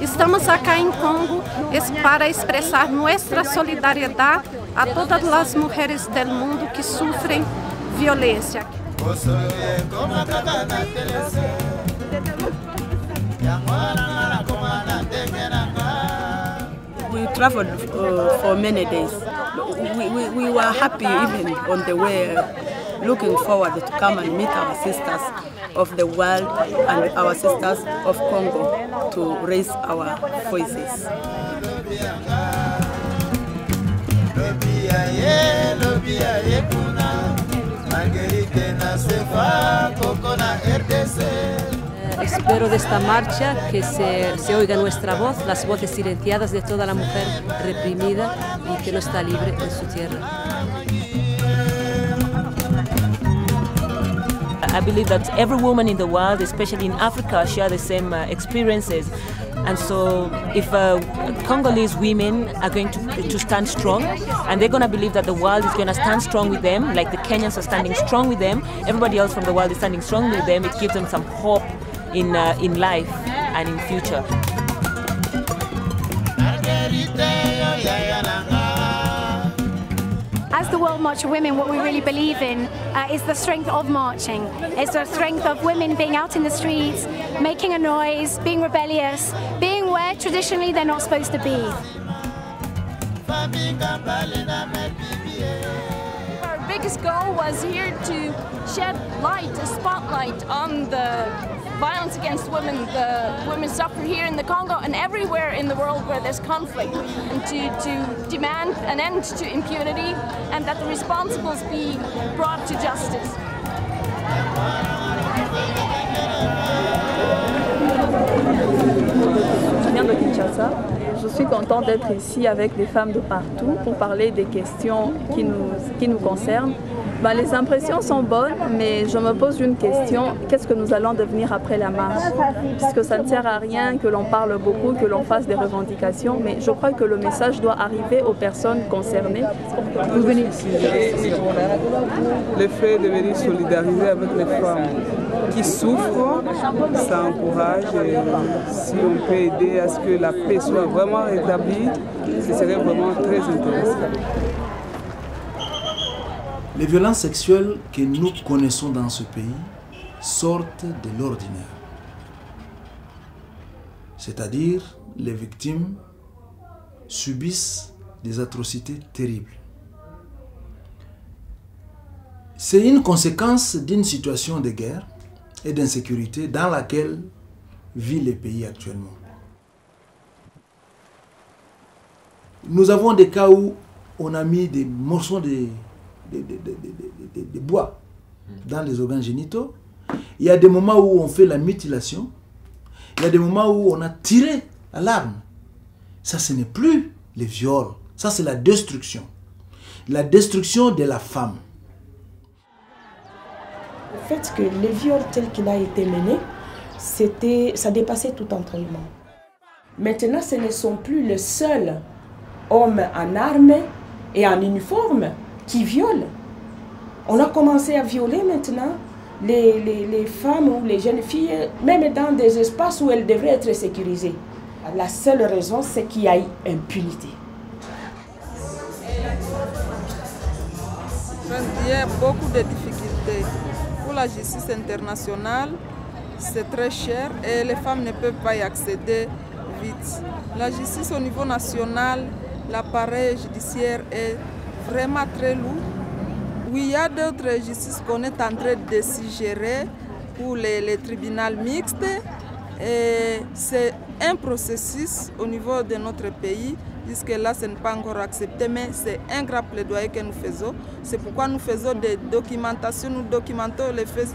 Estamos acá em Congo para expressar nossa solidariedade a todas as mulheres do mundo que sofrem violência. We traveled for many days. We were happy even on the way, looking forward to come and meet our sisters of the world and our sisters of Congo to raise our voices. Espero de esta marcha que se oiga nuestra voz, las voces silenciadas de toda la mujer reprimida y que no está libre en su tierra. I believe that every woman in the world, especially in Africa, share the same experiences. And so if Congolese women are going to stand strong, and they're going to believe that the world is going to stand strong with them, like the Kenyans are standing strong with them, everybody else from the world is standing strong with them, it gives them some hope in life and in future. As the World March for Women, what we really believe in is the strength of marching. It's the strength of women being out in the streets, making a noise, being rebellious, being where traditionally they're not supposed to be. Our biggest goal was here to shed light, a spotlight on the violence against women. The women suffer here in the Congo and everywhere in the world where there's conflict, and to demand an end to impunity and that the responsibles be brought to justice. Je viens de Kinshasa. Je suis contente d'être ici avec des femmes de partout pour parler des questions qui nous concernent. Les impressions sont bonnes, mais je me pose une question. Qu'est-ce que nous allons devenir après la marche? Puisque ça ne sert à rien que l'on parle beaucoup, que l'on fasse des revendications, mais je crois que le message doit arriver aux personnes concernées. Vous venez ici. Le fait de venir solidariser avec les femmes qui souffrent, ça encourage. Et si on peut aider à ce que la paix soit vraiment rétablie, ce serait vraiment très intéressant. Les violences sexuelles que nous connaissons dans ce pays sortent de l'ordinaire. C'est-à-dire, les victimes subissent des atrocités terribles. C'est une conséquence d'une situation de guerre et d'insécurité dans laquelle vit le pays actuellement. Nous avons des cas où on a mis des morceaux de bois dans les organes génitaux. Il y a des moments où on fait la mutilation. Il y a des moments où on a tiré à l'arme. Ça, ce n'est plus les viols. Ça, c'est la destruction. La destruction de la femme. Le fait que le viol tel qu'il a été mené, ça dépassait tout entraînement. Maintenant, ce ne sont plus les seuls hommes en armes et en uniforme qui violent. On a commencé à violer maintenant les femmes ou les jeunes filles, même dans des espaces où elles devraient être sécurisées. La seule raison, c'est qu'il y a impunité. Il y a beaucoup de difficultés. Pour la justice internationale, c'est très cher et les femmes ne peuvent pas y accéder vite. La justice au niveau national, l'appareil judiciaire est vraiment très lourd. Oui, il y a d'autres justices qu'on est en train de suggérer pour les tribunaux mixtes. Et c'est un processus au niveau de notre pays. Jusque-là, ce n'est pas encore accepté, mais c'est un grand plaidoyer que nous faisons. C'est pourquoi nous faisons des documentations, nous documentons les faits.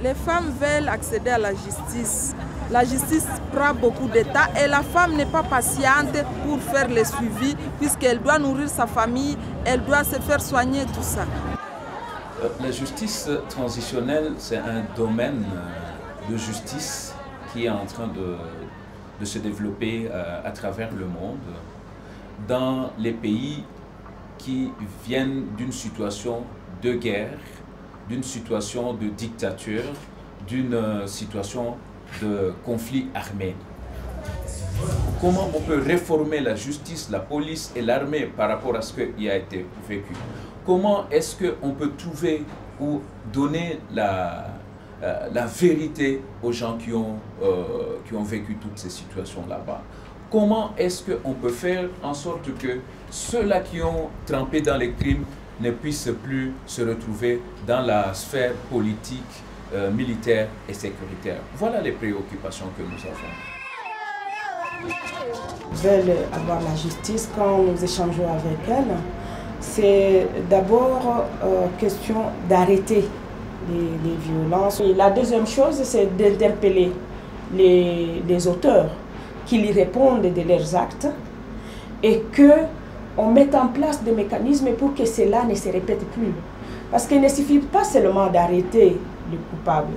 Les femmes veulent accéder à la justice. La justice prend beaucoup de temps et la femme n'est pas patiente pour faire le suivi puisqu'elle doit nourrir sa famille, elle doit se faire soigner, tout ça. La justice transitionnelle, c'est un domaine de justice qui est en train de se développer à travers le monde. dans les pays qui viennent d'une situation de guerre, d'une situation de dictature, d'une situation de conflit armé. Comment on peut réformer la justice, la police et l'armée par rapport à ce qui a été vécu? Comment est-ce qu'on peut trouver ou donner la vérité aux gens qui ont vécu toutes ces situations là-bas? Comment est-ce qu'on peut faire en sorte que ceux-là qui ont trempé dans les crimes ne puissent plus se retrouver dans la sphère politique, militaire et sécuritaire? Voilà les préoccupations que nous avons. Veulent avoir la justice. Quand nous échangeons avec elles, c'est d'abord question d'arrêter les violences. Et la deuxième chose, c'est d'interpeller les auteurs qui y répondent de leurs actes et qu'on mette en place des mécanismes pour que cela ne se répète plus. Parce qu'il ne suffit pas seulement d'arrêter le coupable.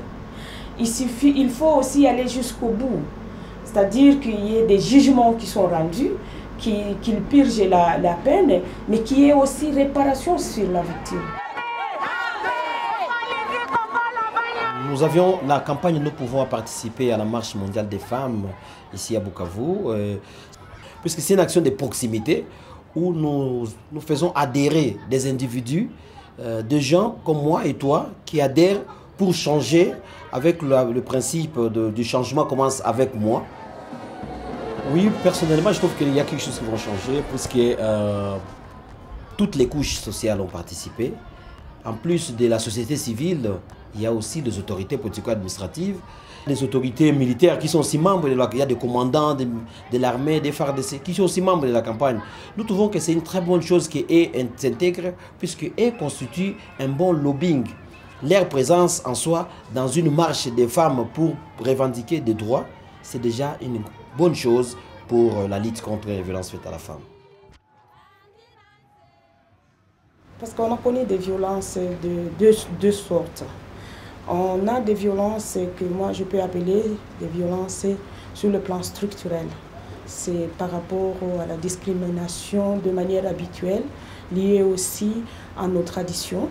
Il faut aussi aller jusqu'au bout. C'est-à-dire qu'il y ait des jugements qui sont rendus, qu'ils purgent la peine, mais qu'il y ait aussi réparation sur la victime. Nous avions la campagne Nous pouvons participer à la marche mondiale des femmes ici à Bukavu, puisque c'est une action de proximité où nous faisons adhérer des individus, des gens comme moi et toi qui adhèrent pour changer, avec le principe du changement commence avec moi. Oui, personnellement, je trouve qu'il y a quelque chose qui va changer puisque toutes les couches sociales ont participé. En plus de la société civile, il y a aussi les autorités politico-administratives, les autorités militaires qui sont aussi membres de il y a des commandants de l'armée, des FARDC qui sont aussi membres de la campagne. Nous trouvons que c'est une très bonne chose qu'eux s'intègrent puisqu'eux constituent un bon lobbying. Leur présence en soi dans une marche des femmes pour revendiquer des droits, c'est déjà une bonne chose pour la lutte contre les violences faites à la femme. Parce qu'on a connu des violences de deux sortes. On a des violences que moi je peux appeler des violences sur le plan structurel. C'est par rapport à la discrimination de manière habituelle, liée aussi à nos traditions,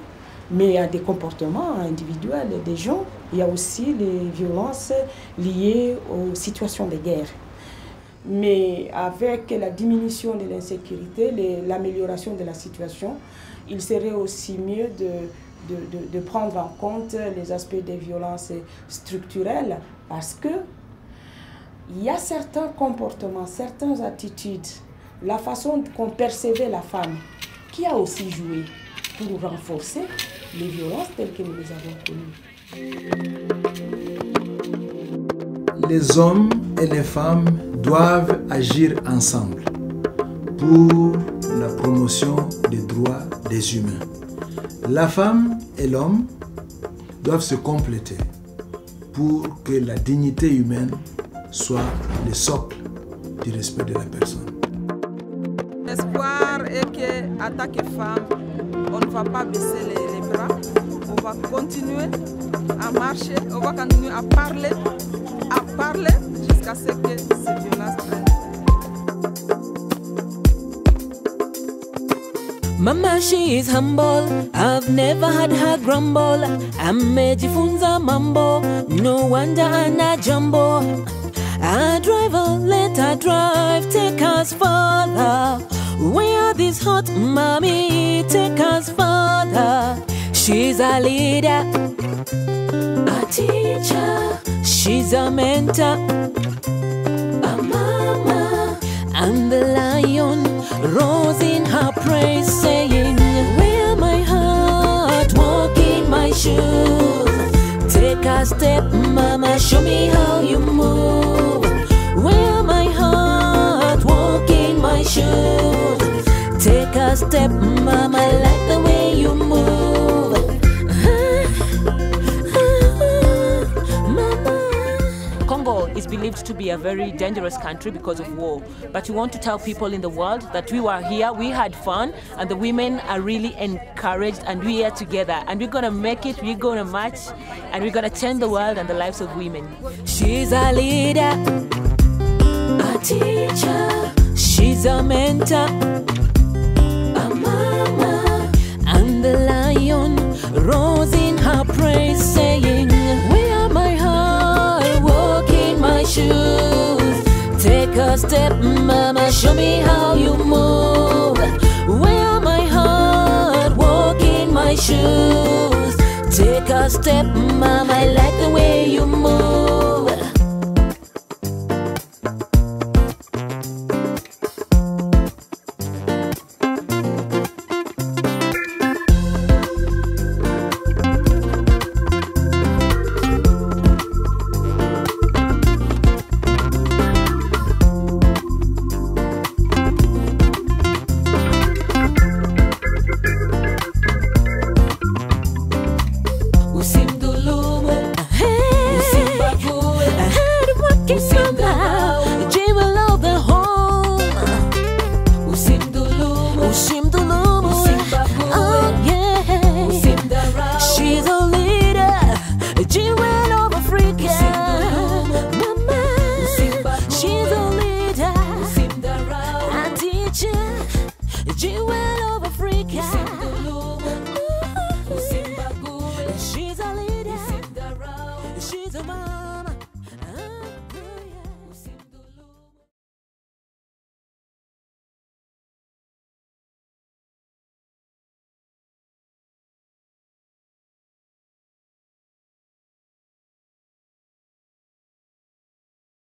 mais à des comportements individuels des gens. Il y a aussi les violences liées aux situations de guerre. Mais avec la diminution de l'insécurité, l'amélioration de la situation, il serait aussi mieux de prendre en compte les aspects des violences structurelles parce que il y a certains comportements, certaines attitudes, la façon qu'on percevait la femme qui a aussi joué pour renforcer les violences telles que nous les avons connues. Les hommes et les femmes doivent agir ensemble pour la promotion des droits des humains. La femme et l'homme doivent se compléter pour que la dignité humaine soit le socle du respect de la personne. L'espoir est qu'en tant que femme, on ne va pas baisser les bras, on va continuer à marcher, on va continuer à parler jusqu'à ce que ces violences prennent. Mama, she is humble. I've never had her grumble. Amejifunza mambo. No wonder Anna jumbo. I drive her, let her drive. Take us further. Where this hot mommy? Take us further. She's a leader, a teacher. She's a mentor, a mama. And the lion rose in her praise, saying, wear my heart, walk in my shoes. Take a step, mama, show me how you move. Wear my heart, walk in my shoes. Take a step, mama, I like the way you move. Congo is believed to be a very dangerous country because of war. But we want to tell people in the world that we were here, we had fun, and the women are really encouraged, and we are together. And we're going to make it, we're going to march, and we're going to change the world and the lives of women. She's a leader, a teacher, she's a mentor. step, mama, show me how you move. Wear my heart, walk in my shoes. Take a step, mama, I like the way you move.